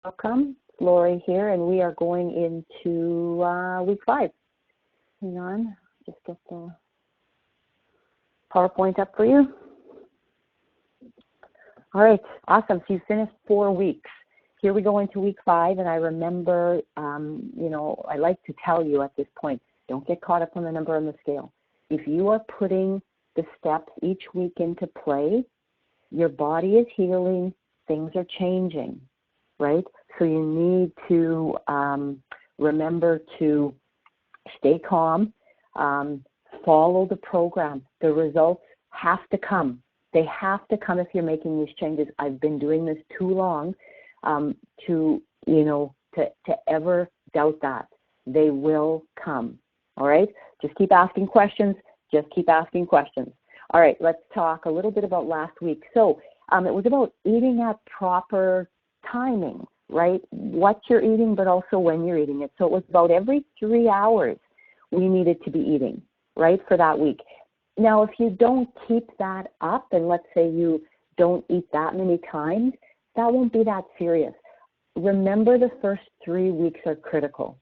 Welcome, Lori here, and we are going into week 5. Hang on, just get the PowerPoint up for you. All right, awesome. So you finished 4 weeks. Here we go into week 5, and I remember, I like to tell you at this point, don't get caught up on the number on the scale. If you are putting the steps each week into play, your body is healing, things are changing, right? So you need to remember to stay calm, follow the program. The results have to come. They have to come if you're making these changes. I've been doing this too long to ever doubt that. They will come, all right? Just keep asking questions. Just keep asking questions. All right, let's talk a little bit about last week. So it was about eating at proper timing, right? What you're eating, but also when you're eating it. So it was about every 3 hours we needed to be eating, right, for that week. Now, if you don't keep that up, and let's say you don't eat that many times, that won't be that serious. Remember, the first 3 weeks are critical.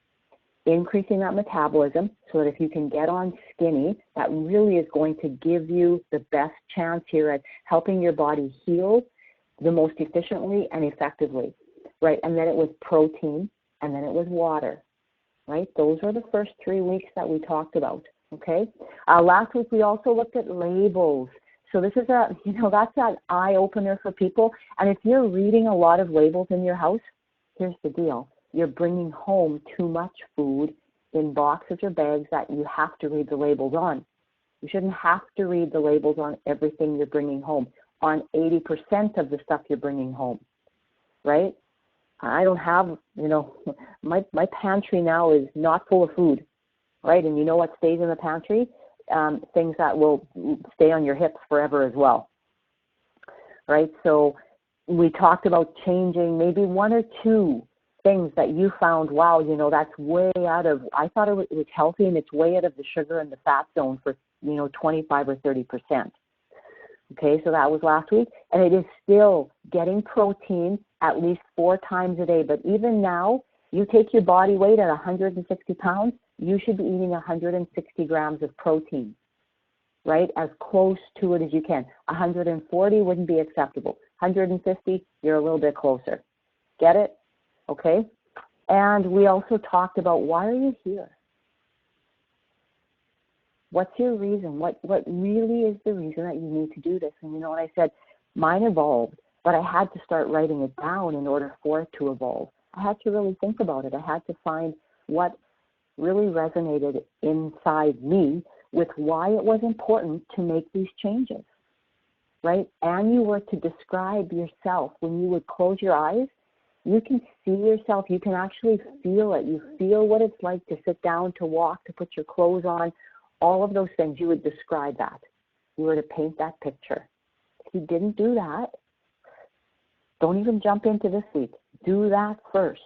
Increasing that metabolism so that if you can get on skinny, that really is going to give you the best chance here at helping your body heal the most efficiently and effectively, right? And then it was protein, and then it was water, right? Those were the first 3 weeks that we talked about, okay? Last week we also looked at labels. So this is that's an eye-opener for people. And if you're reading a lot of labels in your house, here's the deal. You're bringing home too much food in boxes or bags that you have to read the labels on. You shouldn't have to read the labels on everything you're bringing home, on 80% of the stuff you're bringing home, right? I don't have, my pantry now is not full of food, right? And you know what stays in the pantry? Things that will stay on your hips forever as well, right? So we talked about changing maybe 1 or 2 things that you found, wow, that's way out of, I thought it was healthy and it's way out of the sugar and the fat zone for, 25 or 30%. Okay, so that was last week. And it is still getting protein at least 4 times a day. But even now, you take your body weight at 160 pounds, you should be eating 160 grams of protein, right? As close to it as you can. 140 wouldn't be acceptable. 150, you're a little bit closer. Get it? Okay? And we also talked about, why are you here? What's your reason? What really is the reason that you need to do this? And what I said, mine evolved, but I had to start writing it down in order for it to evolve. I had to really think about it. I had to find what really resonated inside me with why it was important to make these changes, right? And you were to describe yourself. When you would close your eyes, you can see yourself. You can actually feel it. You feel what it's like to sit down, to walk, to put your clothes on, all of those things. You would describe that. You were to paint that picture. If you didn't do that, don't even jump into this week. Do that first.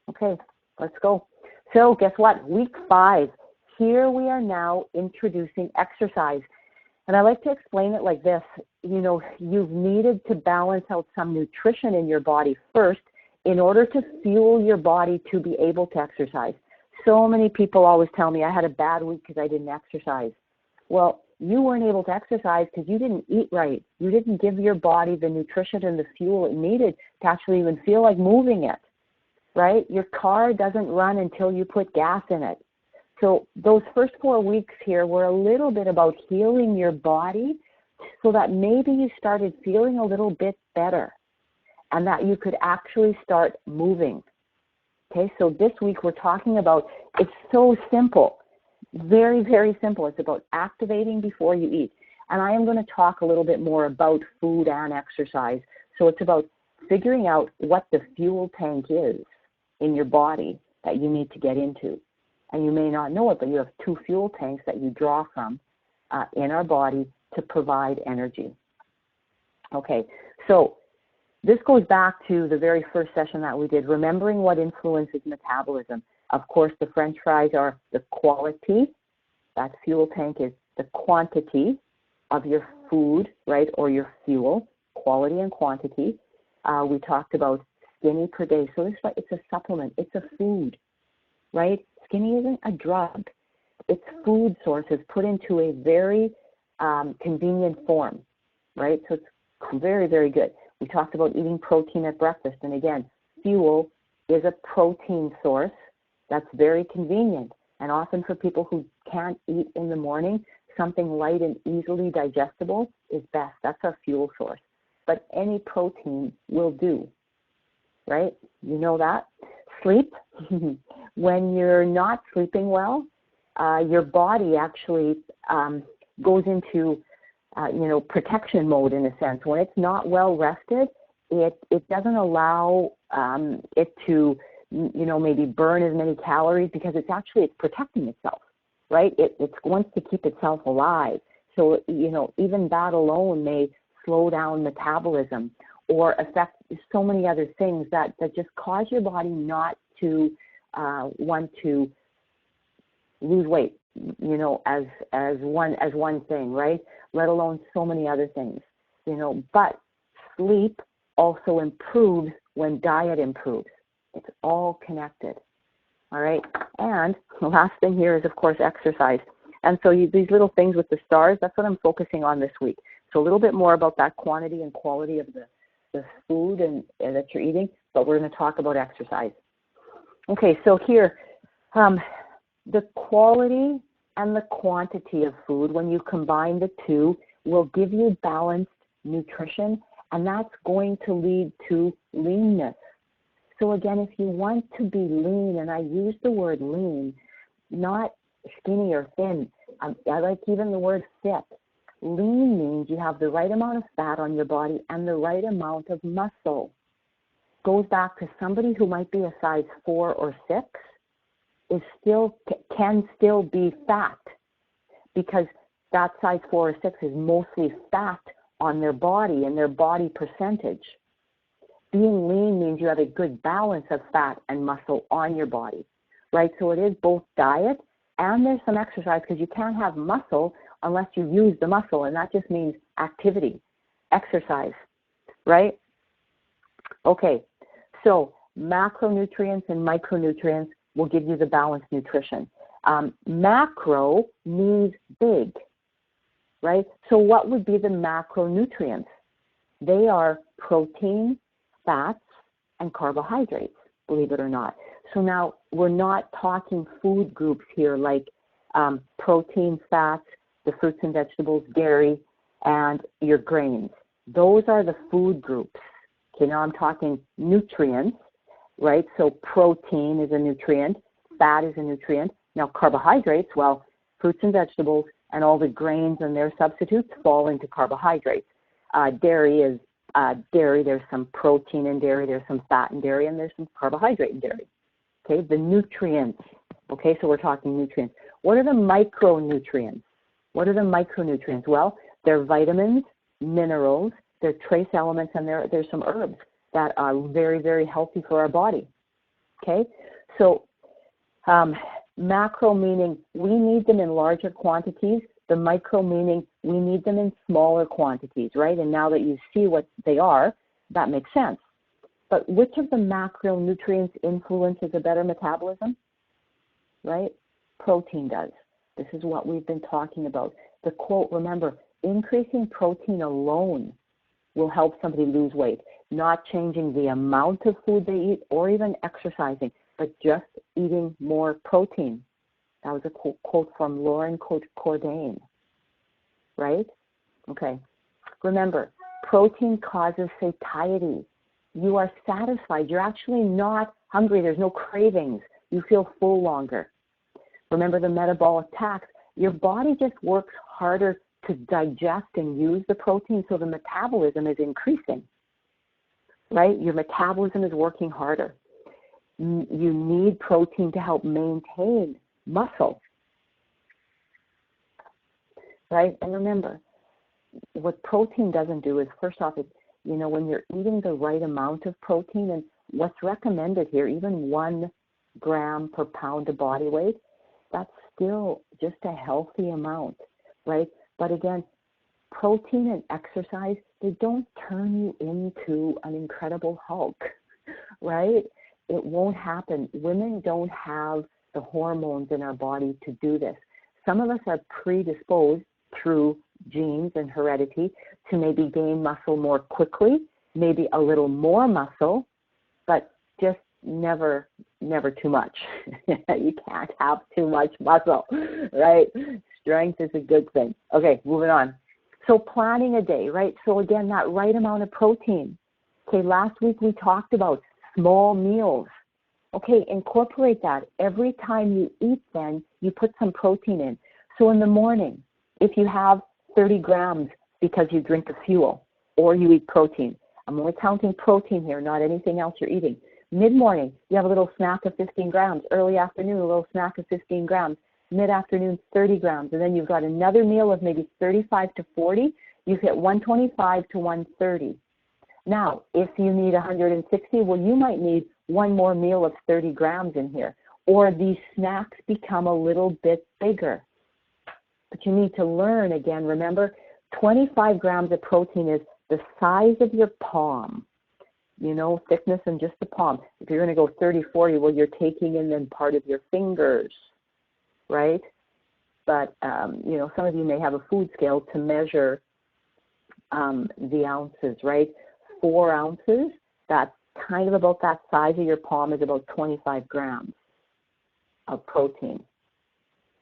Okay, let's go. So guess what? Week 5. Here we are now introducing exercise. And I like to explain it like this. You've needed to balance out some nutrition in your body first in order to fuel your body to be able to exercise. So many people always tell me I had a bad week because I didn't exercise. Well, you weren't able to exercise because you didn't eat right. You didn't give your body the nutrition and the fuel it needed to actually even feel like moving it, right? Your car doesn't run until you put gas in it. So those first 4 weeks here were a little bit about healing your body so that maybe you started feeling a little bit better and that you could actually start moving. Okay, so this week we're talking about, it's so simple, very, very simple. It's about activating before you eat. And I am going to talk a little bit more about food and exercise. So it's about figuring out what the fuel tank is in your body that you need to get into. And you may not know it, but you have 2 fuel tanks that you draw from in our body to provide energy. Okay, so this goes back to the very first session that we did, remembering what influences metabolism. Of course, the French fries are the quality. That fuel tank is the quantity of your food, right, or your fuel, quality and quantity. We talked about Skinny per day. So this is it's a supplement. It's a food, right? Skinny isn't a drug. It's food sources put into a very convenient form, right? So it's very, very good. We talked about eating protein at breakfast. And again, fuel is a protein source that's very convenient. And often for people who can't eat in the morning, something light and easily digestible is best. That's our fuel source. But any protein will do, right? You know that. Sleep. When you're not sleeping well, your body actually goes into protection mode in a sense. When it's not well rested, it doesn't allow it to, maybe burn as many calories because it's protecting itself, right? It wants to keep itself alive. So, even that alone may slow down metabolism or affect so many other things that just cause your body not to want to lose weight, as one thing, right? Let alone so many other things, But sleep also improves when diet improves. It's all connected, all right? And the last thing here is, of course, exercise. And so these little things with the stars, that's what I'm focusing on this week. So a little bit more about that quantity and quality of the food that you're eating, but we're going to talk about exercise. Okay, so here, the quality and the quantity of food, when you combine the two, will give you balanced nutrition, and that's going to lead to leanness. So again, if you want to be lean, and I use the word lean, not skinny or thin, I like even the word fit. Lean means you have the right amount of fat on your body and the right amount of muscle. Goes back to somebody who might be a size 4 or 6 can still be fat, because that size 4 or 6 is mostly fat on their body and their body percentage. Being lean means you have a good balance of fat and muscle on your body, right? So it is both diet and there's some exercise, because you can't have muscle unless you use the muscle, and that just means activity, exercise, right? Okay, so macronutrients and micronutrients will give you the balanced nutrition. Macro means big, right? So what would be the macronutrients? They are protein, fats, and carbohydrates, believe it or not. So now we're not talking food groups here like protein, fats, the fruits and vegetables, dairy, and your grains. Those are the food groups. Okay, now I'm talking nutrients, right? So protein is a nutrient, fat is a nutrient. Now carbohydrates, well, fruits and vegetables and all the grains and their substitutes fall into carbohydrates. Dairy is dairy, there's some protein in dairy, there's some fat in dairy, and there's some carbohydrate in dairy. Okay, the nutrients. Okay, so we're talking nutrients. What are the micronutrients? What are the micronutrients? Well, they're vitamins, minerals, they're trace elements, and there's some herbs that are very, very healthy for our body. Okay, so macro meaning we need them in larger quantities. The micro meaning we need them in smaller quantities, right? And now that you see what they are, that makes sense. But which of the macronutrients influences a better metabolism, right? Protein does. This is what we've been talking about. The quote, remember, increasing protein alone will help somebody lose weight, not changing the amount of food they eat or even exercising, but just eating more protein. That was a quote from Lauren Cordain, right? Okay. Remember, protein causes satiety. You are satisfied. You're actually not hungry. There's no cravings. You feel full longer. Remember the metabolic tax. Your body just works harder to digest and use the protein, so the metabolism is increasing, right? Your metabolism is working harder. You need protein to help maintain muscle, right? And remember, what protein doesn't do is, first off, when you're eating the right amount of protein, and what's recommended here, even 1 gram per pound of body weight, that's still just a healthy amount, right? But again, protein and exercise, they don't turn you into an incredible Hulk, right? It won't happen. Women don't have the hormones in our body to do this. Some of us are predisposed through genes and heredity to maybe gain muscle more quickly, maybe a little more muscle, but just never too much. You can't have too much muscle, right? Strength is a good thing. Okay, moving on. So planning a day, right? So again, that right amount of protein. Okay, last week we talked about small meals. Okay, incorporate that. Every time you eat then, you put some protein in. So in the morning, if you have 30 grams because you drink a fuel or you eat protein, I'm only counting protein here, not anything else you're eating. Mid-morning, you have a little snack of 15 grams. Early afternoon, a little snack of 15 grams. Mid-afternoon, 30 grams. And then you've got another meal of maybe 35 to 40. You hit 125 to 130. Now, if you need 160, well, you might need one more meal of 30 grams in here. Or these snacks become a little bit bigger. But you need to learn, again, remember, 25 grams of protein is the size of your palm. You know, thickness in just the palm. If you're going to go 30, 40, well, you're taking in then part of your fingers, right? But, you know, some of you may have a food scale to measure the ounces, right? 4 ounces, that's kind of about that size of your palm, is about 25 grams of protein,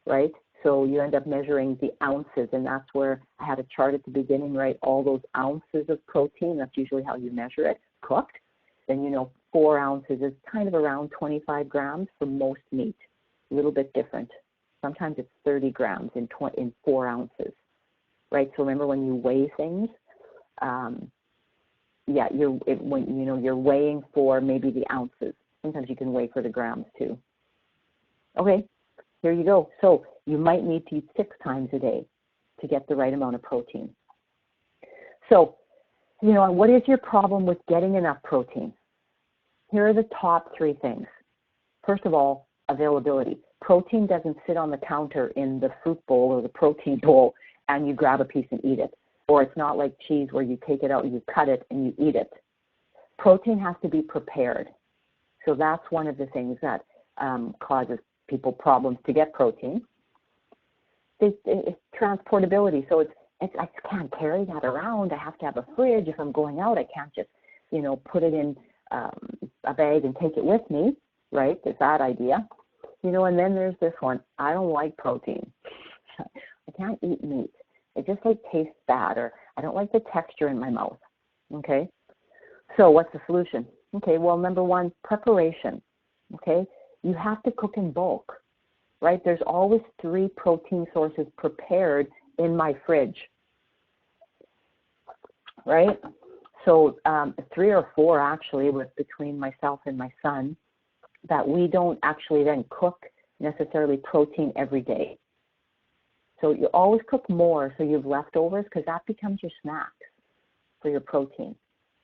right? So you end up measuring the ounces, and that's where I had a chart at the beginning, right? All those ounces of protein, that's usually how you measure it, cooked. Then, you know, 4 ounces is kind of around 25 grams for most meat, a little bbit different. Sometimes it's 30 grams in 4 ounces, right? So remember when you weigh things, you're weighing for maybe the ounces. Sometimes you can weigh for the grams too. Okay, here you go. So you might need to eat 6 times a day to get the right amount of protein. So, you know, what is your problem with getting enough protein? Here are the top 3 things. First of all, availability. Protein doesn't sit on the counter in the fruit bowl or the protein bowl and you grab a piece and eat it. Or it's not like cheese where you take it out, you cut it, and you eat it. Protein has to be prepared. So that's one of the things that causes people problems to get protein. It's transportability. So I can't carry that around. I have to have a fridge. If I'm going out, I can't just, you know, put it in a bag and take it with me, right? There's that idea. You know, and then there's this one. I don't like protein. I can't eat meat. It just like tastes bad, or I don't like the texture in my mouth. Okay? So what's the solution? Okay, well, number 1, preparation. Okay? You have to cook in bulk, right? There's always 3 protein sources prepared in my fridge, right? So 3 or 4 actually, between myself and my son, that we don't actually then cook necessarily protein every day. So you always cook more so you have leftovers, because that becomes your snacks for your protein,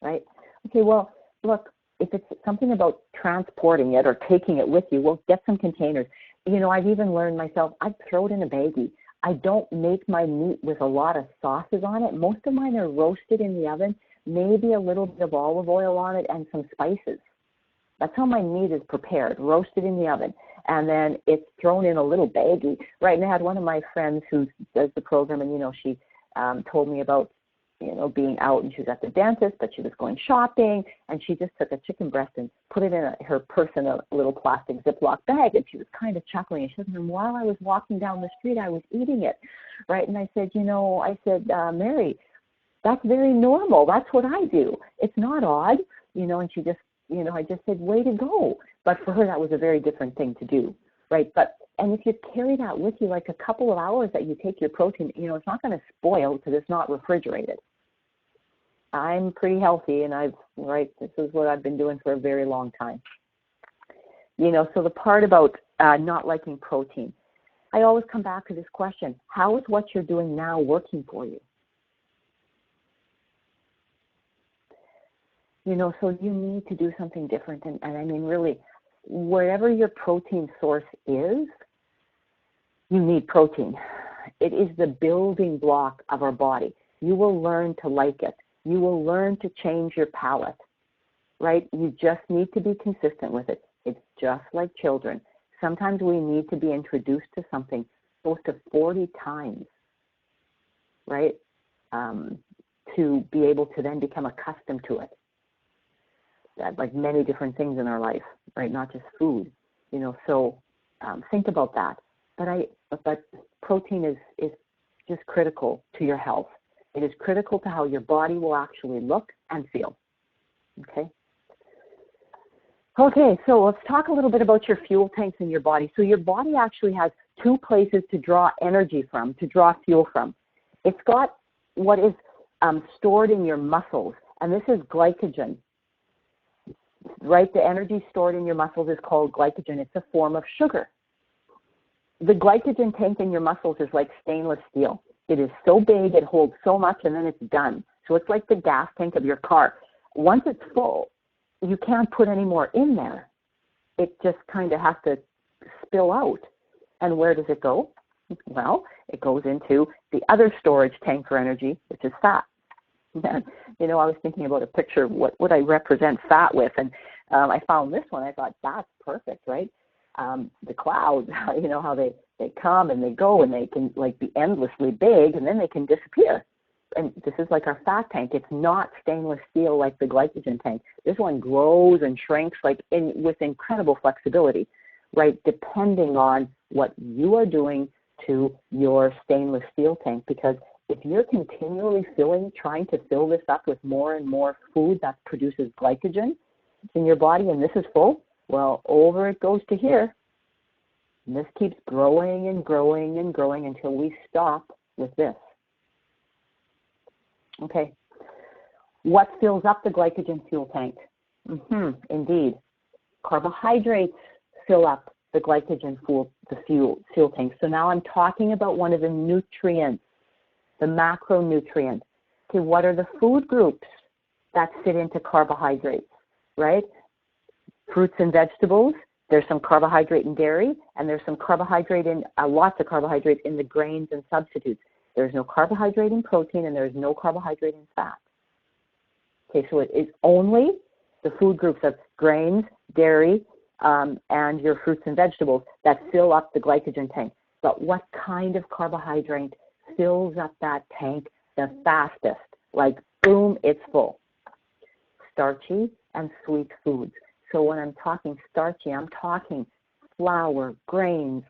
right? Okay, well, look, if it's something about transporting it or taking it with you, well, get some containers. You know, I've even learned myself, I throw it in a baggie. I don't make my meat with a lot of sauces on it. Most of mine are roasted in the oven, maybe a little bit of olive oil on it and some spices. That's how my meat is prepared, roasted in the oven. And then it's thrown in a little baggie, right? And I had one of my friends who does the program, and, you know, she told me about, you know, being out, and she was at the dentist, but she was going shopping, and she just took a chicken breast and put it in her purse in a little plastic Ziploc bag, and she was kind of chuckling. And she said, and while I was walking down the street, I was eating it, right? And I said, Mary, that's very normal. That's what I do. It's not odd, you know, and she just, you know, I just said, way to go. But for her, that was a very different thing to do, right? And if you carry that with you, like a couple of hours that you take your protein, you know, it's not going to spoil because it's not refrigerated. I'm pretty healthy, and this is what I've been doing for a very long time. You know, so the part about not liking protein, I always come back to this question: how is what you're doing now working for you? You know, so you need to do something different. And I mean, really, wherever your protein source is, you need protein. It is the building block of our body. You will learn to like it. You will learn to change your palate. right? You just need to be consistent with it. It's just like children. Sometimes we need to be introduced to something close to 40 times, right? To be able to then become accustomed to it. Like many different things in our life, right? Not just food, So think about that. But protein is just critical to your health. It is critical to how your body will actually look and feel. Okay. Okay, so let's talk a little bit about your fuel tanks in your body. So your body actually has two places to draw energy from, to draw fuel from. It's got what is stored in your muscles, and this is glycogen, right? The energy stored in your muscles is called glycogen. It's a form of sugar. The glycogen tank in your muscles is like stainless steel. It is so big, it holds so much, and then it's done. So it's like the gas tank of your car. Once it's full, you can't put any more in there. It just kind of has to spill out. And where does it go? Well, it goes into the other storage tank for energy, which is fat. And, I was thinking about a picture of what would I represent fat with, and I found this one. I thought, that's perfect, right? The clouds, how they come and they go, and they can be endlessly big, and then they can disappear. And this is like our fat tank. It's not stainless steel like the glycogen tank. This one grows and shrinks with incredible flexibility, right? Depending on what you are doing to your stainless steel tank. Because if you're continually trying to fill this up with more and more food that produces glycogen in your body, and this is full, well, over it goes to here. And this keeps growing and growing and growing until we stop with this. Okay. What fills up the glycogen fuel tank? Indeed. Carbohydrates fill up the glycogen fuel tank. So now I'm talking about one of the nutrients, the macronutrients. Okay, what are the food groups that fit into carbohydrates, right? Fruits and vegetables. There's some carbohydrate in dairy, and there's some carbohydrate in, lots of carbohydrate in the grains and substitutes. There's no carbohydrate in protein, and there's no carbohydrate in fat. Okay, so it is only the food groups of grains, dairy, and your fruits and vegetables that fill up the glycogen tank. But what kind of carbohydrate fills up that tank the fastest? Like, boom, it's full. Starchy and sweet foods. So when I'm talking starchy, I'm talking flour, grains,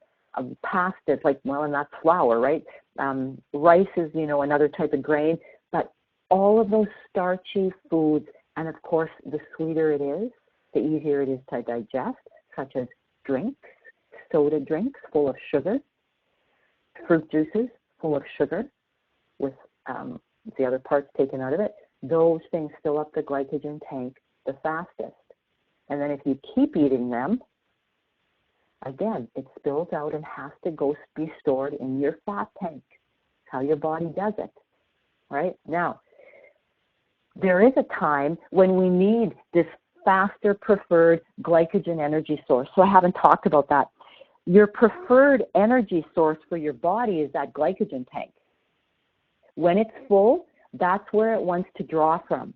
pastas, and that's flour, right? Rice is, another type of grain, but all of those starchy foods, and of course, the sweeter it is, the easier it is to digest, such as drinks, soda drinks full of sugar, fruit juices full of sugar with the other parts taken out of it. Those things fill up the glycogen tank the fastest. And then if you keep eating them, again, it spills out and has to go be stored in your fat tank. It's how your body does it, right? Now, there is a time when we need this faster preferred glycogen energy source. So I haven't talked about that. Your preferred energy source for your body is that glycogen tank. When it's full, that's where it wants to draw from.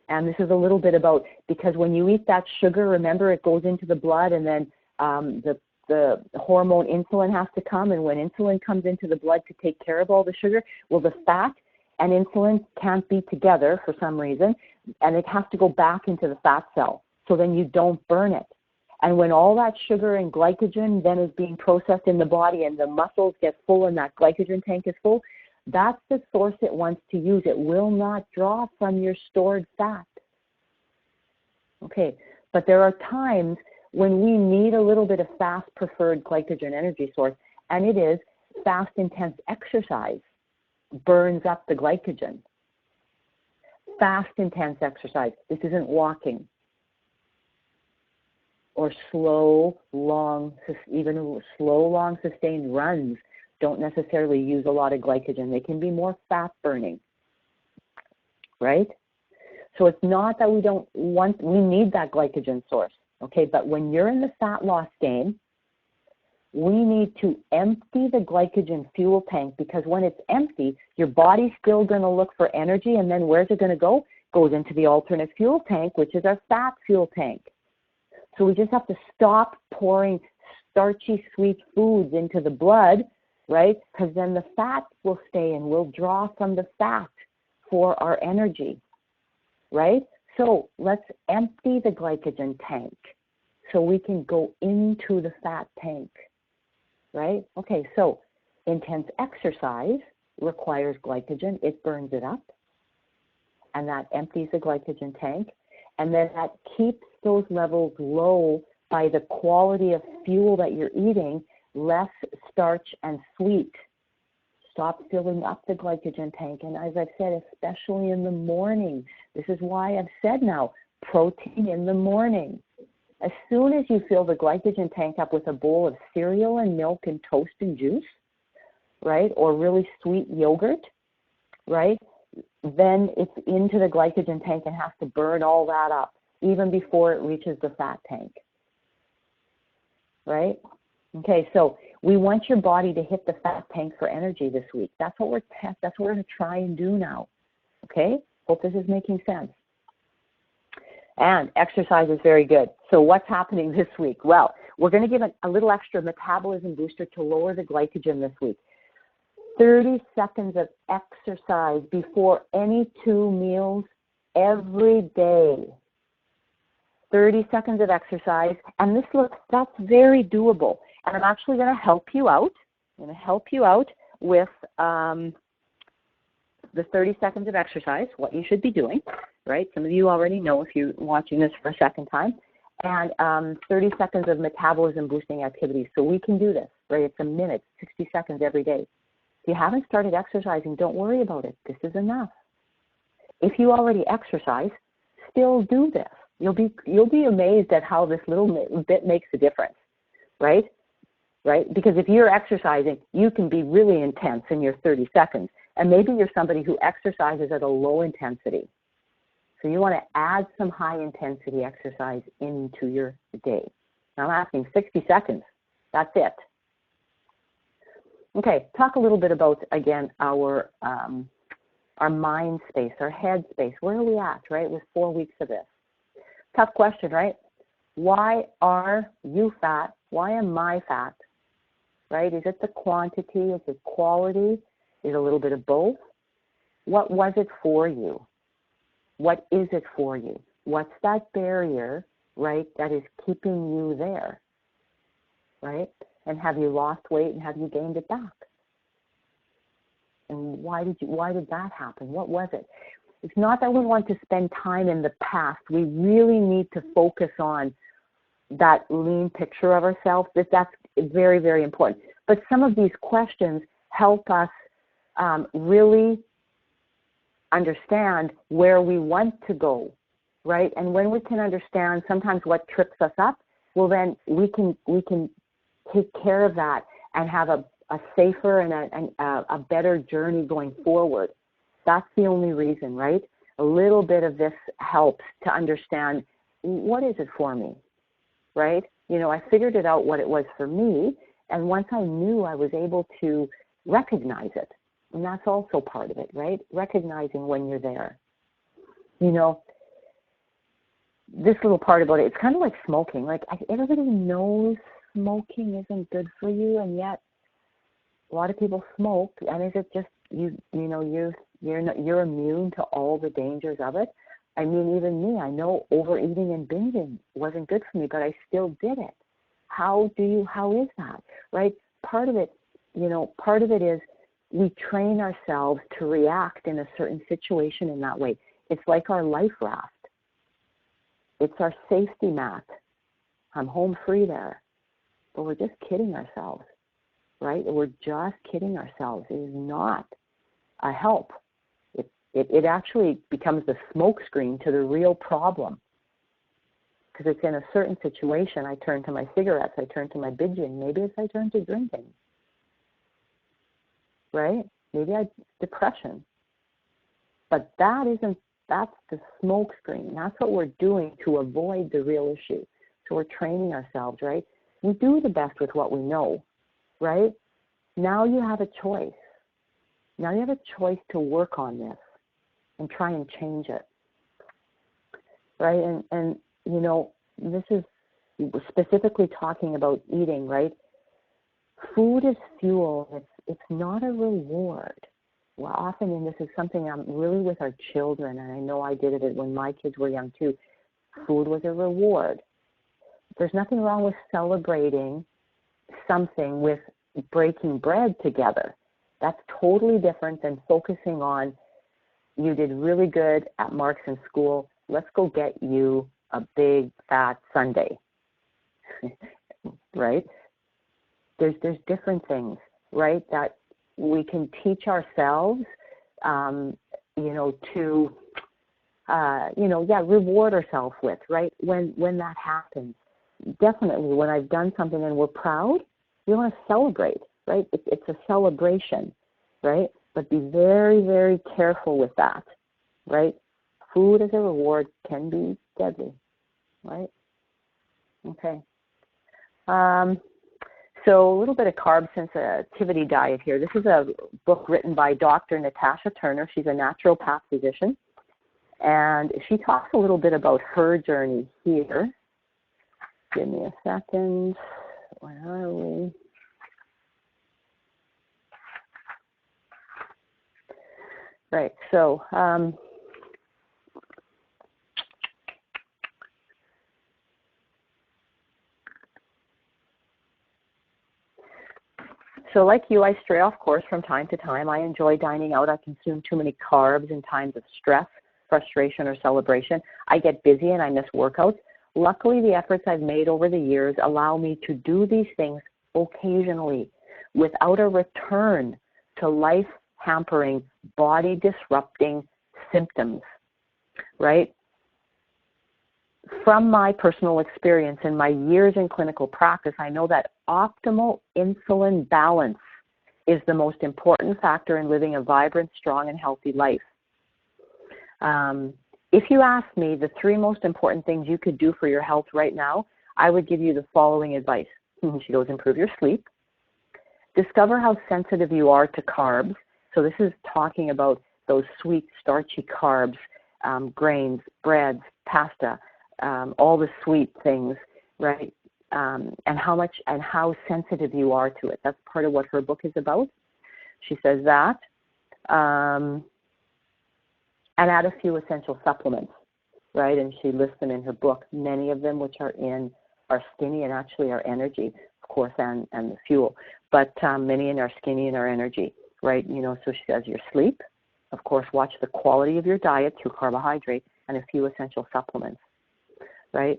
And this is a little bit about, because when you eat that sugar, remember, it goes into the blood, and then the hormone insulin has to come, and when insulin comes into the blood to take care of all the sugar, well, the fat and insulin can't be together for some reason, and it has to go back into the fat cell, so then you don't burn it. And when all that sugar and glycogen then is being processed in the body and the muscles get full and that glycogen tank is full, that's the source it wants to use. It will not draw from your stored fat. Okay, but there are times when we need a little bit of fast preferred glycogen energy source, and it is fast intense exercise burns up the glycogen. Fast intense exercise. This isn't walking. Or slow, long sustained runs don't necessarily use a lot of glycogen. They can be more fat burning, right? So it's not that we need that glycogen source, okay? But when you're in the fat loss game, we need to empty the glycogen fuel tank, because when it's empty, your body's still going to look for energy, and then where's it going to go? goes into the alternate fuel tank, which is our fat fuel tank. So we just have to stop pouring starchy, sweet foods into the blood, right? Because then the fat will stay and we'll draw from the fat for our energy, right? So let's empty the glycogen tank so we can go into the fat tank, right? Okay, so intense exercise requires glycogen. It burns it up, and that empties the glycogen tank, and then that keeps those levels low by the quality of fuel that you're eating, less starch and sweet. Stop filling up the glycogen tank, and as I've said, especially in the morning. This is why I've said now, protein in the morning. As soon as you fill the glycogen tank up with a bowl of cereal and milk and toast and juice, right, or really sweet yogurt, right, then it's into the glycogen tank and has to burn all that up, even before it reaches the fat tank, right? Okay, so we want your body to hit the fat tank for energy this week. That's what we're going to try and do now, okay? Hope this is making sense. And exercise is very good. So what's happening this week? Well, we're going to give a little extra metabolism booster to lower the glycogen this week. 30 seconds of exercise before any 2 meals every day. 30 seconds of exercise, and that's very doable. And I'm actually going to help you out. I'm going to help you out with the 30 seconds of exercise, what you should be doing, right? Some of you already know if you're watching this for a second time. And 30 seconds of metabolism boosting activities. So we can do this, right? It's a minute, 60 seconds every day. If you haven't started exercising, don't worry about it. This is enough. If you already exercise, still do this. You'll be amazed at how this little bit makes a difference, right? Right? Because if you're exercising, you can be really intense in your 30 seconds. And maybe you're somebody who exercises at a low intensity. So you want to add some high intensity exercise into your day. Now I'm asking 60 seconds. That's it. Okay, talk a little bit about, again, our mind space, our head space. Where are we at, right, with 4 weeks of this? Tough question, right? Why are you fat? Why am I fat? Right? Is it the quantity? Is it quality? Is it a little bit of both? What was it for you? What is it for you? What's that barrier, right, that is keeping you there, right? And have you lost weight and have you gained it back? And why did that happen? What was it? It's not that we want to spend time in the past. We really need to focus on that lean picture of ourselves. That's very, very important. But some of these questions help us really understand where we want to go, right? And when we can understand sometimes what trips us up, well, then we can take care of that and have a safer and a better journey going forward. That's the only reason, right? A little bit of this helps to understand, what is it for me, right? You know, I figured it out what it was for me, and once I knew, I was able to recognize it. And that's also part of it, right? Recognizing when you're there. You know, this little part about it, it's kind of like smoking. Like, everybody knows smoking isn't good for you, and yet a lot of people smoke. And is it just you're immune to all the dangers of it? I mean, even me, I know overeating and binging wasn't good for me, but I still did it. How is that, right? Part of it is we train ourselves to react in a certain situation in that way. It's like our life raft. It's our safety mat. I'm home free there. But we're just kidding ourselves, right? We're just kidding ourselves. It is not a help. It actually becomes the smokescreen to the real problem. Because it's in a certain situation, I turn to my cigarettes, I turn to my binging, maybe it's I turn to drinking. Right? Maybe depression. But that's the smoke screen. That's what we're doing to avoid the real issue. So we're training ourselves, right? We do the best with what we know, right? Now you have a choice. Now you have a choice to work on this and try and change it. right? And you know, this is specifically talking about eating, right? Food is fuel. It's not a reward. Well, often, and this is something I'm really with our children, and I know I did it when my kids were young too. Food was a reward. There's nothing wrong with celebrating something with breaking bread together. That's totally different than focusing on, you did really good at marks in school, let's go get you a big fat sundae, right? There's different things, right, that we can teach ourselves, you know, to, you know, reward ourselves with, right, when that happens. Definitely, when I've done something and we're proud, we want to celebrate, right? It's a celebration, right? But be very, very careful with that, right? Food as a reward can be deadly, right? Okay. So a little bit of carb sensitivity diet here. This is a book written by Dr. Natasha Turner. She's a naturopath physician, and she talks a little bit about her journey here. Give me a second. Where are we? Right, so so like you, I stray off course from time to time. I enjoy dining out. I consume too many carbs in times of stress, frustration, or celebration. I get busy and I miss workouts. Luckily, the efforts I've made over the years allow me to do these things occasionally without a return to life-hampering, body-disrupting symptoms, right? From my personal experience and my years in clinical practice, I know that optimal insulin balance is the most important factor in living a vibrant, strong, and healthy life. If you ask me the 3 most important things you could do for your health right now, I would give you the following advice. She goes, improve your sleep. Discover how sensitive you are to carbs. So this is talking about those sweet, starchy carbs, grains, breads, pasta, all the sweet things, right? And how sensitive you are to it. That's part of what her book is about. She says that. And add a few essential supplements, right? And she lists them in her book, many of them which are in our Skinny and actually our Energy, of course, and the Fuel, but many in our Skinny and our Energy, right? You know, so she says your sleep, of course, watch the quality of your diet through carbohydrate, and a few essential supplements, right?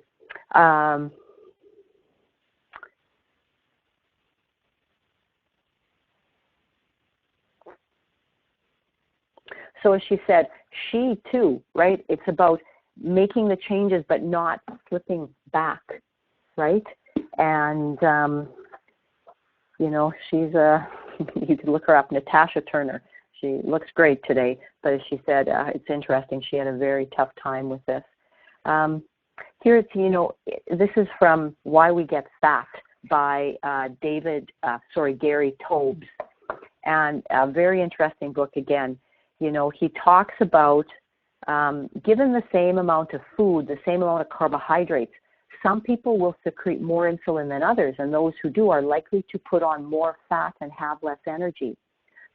So as she said, she too, right? It's about making the changes but not slipping back, right? And, you know, she's you can look her up, Natasha Turner. She looks great today, but as she said, it's interesting. She had a very tough time with this. Here it's, you know, this is from Why We Get Fat by Gary Taubes. And a very interesting book again. You know, he talks about, given the same amount of food, the same amount of carbohydrates, some people will secrete more insulin than others, and those who do are likely to put on more fat and have less energy,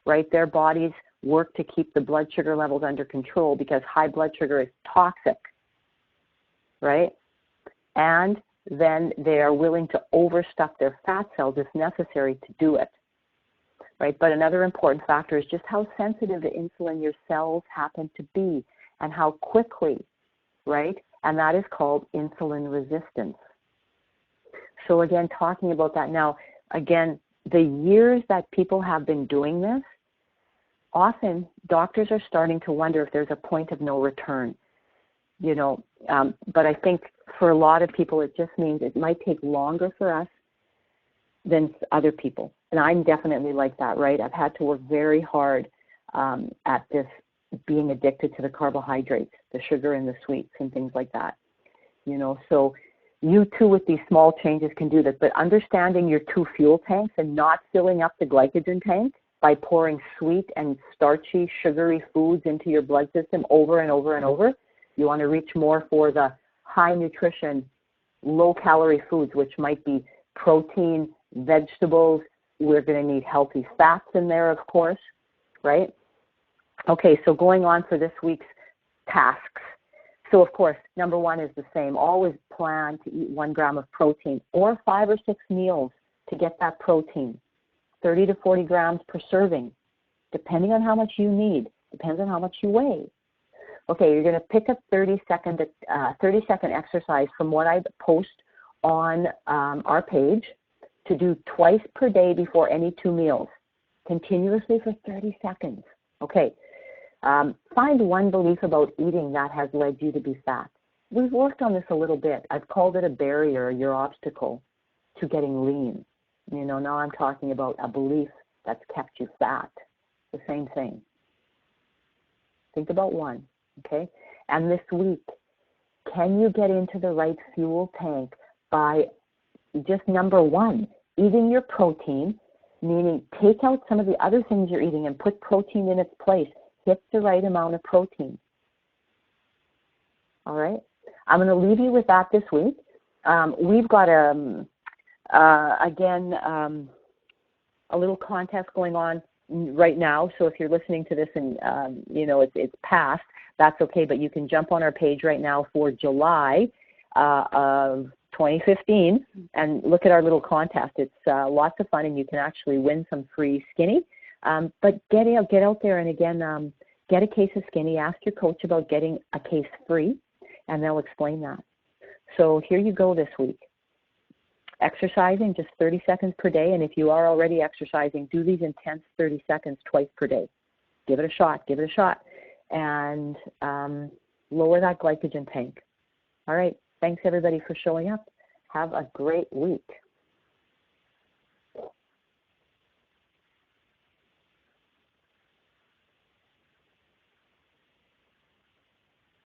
right? Their bodies work to keep the blood sugar levels under control because high blood sugar is toxic, right? And then they are willing to overstuff their fat cells if necessary to do it. Right, but another important factor is just how sensitive to insulin your cells happen to be and how quickly, right? And that is called insulin resistance. So again, talking about that now, again, the years that people have been doing this, often doctors are starting to wonder if there's a point of no return, you know, but I think for a lot of people, it just means it might take longer for us than other people. And I'm definitely like that, right? I've had to work very hard at this, being addicted to the carbohydrates, the sugar and the sweets and things like that. You know, so you too with these small changes can do this, but understanding your 2 fuel tanks and not filling up the glycogen tank by pouring sweet and starchy, sugary foods into your blood system over and over and over, You want to reach more for the high nutrition, low calorie foods, which might be protein, vegetables. We're going to need healthy fats in there, of course, right? Okay, so going on for this week's tasks. So, of course, number one is the same. Always plan to eat 1 gram of protein or 5 or 6 meals to get that protein. 30 to 40 grams per serving, depending on how much you need. Depends on how much you weigh. Okay, you're going to pick a 30-second exercise from what I post on our page to do twice per day before any 2 meals, continuously for 30 seconds. Okay, find one belief about eating that has led you to be fat. We've worked on this a little bit. I've called it a barrier, your obstacle to getting lean. You know, now I'm talking about a belief that's kept you fat. The same thing. Think about one, okay? And this week, can you get into the right fuel tank by just number one, eating your protein, meaning take out some of the other things you're eating and put protein in its place. Hit the right amount of protein. All right? I'm going to leave you with that this week. We've got, a little contest going on right now. So if you're listening to this and, it's past, that's okay. But you can jump on our page right now for July of 2015 and look at our little contest. It's lots of fun, and you can actually win some free Skinny. But get out there and, again, get a case of Skinny. Ask your coach about getting a case free, and they'll explain that. So here you go this week. Exercising just 30 seconds per day, and if you are already exercising, do these intense 30 seconds twice per day. Give it a shot, and lower that glycogen tank. All right, thanks everybody for showing up. Have a great week.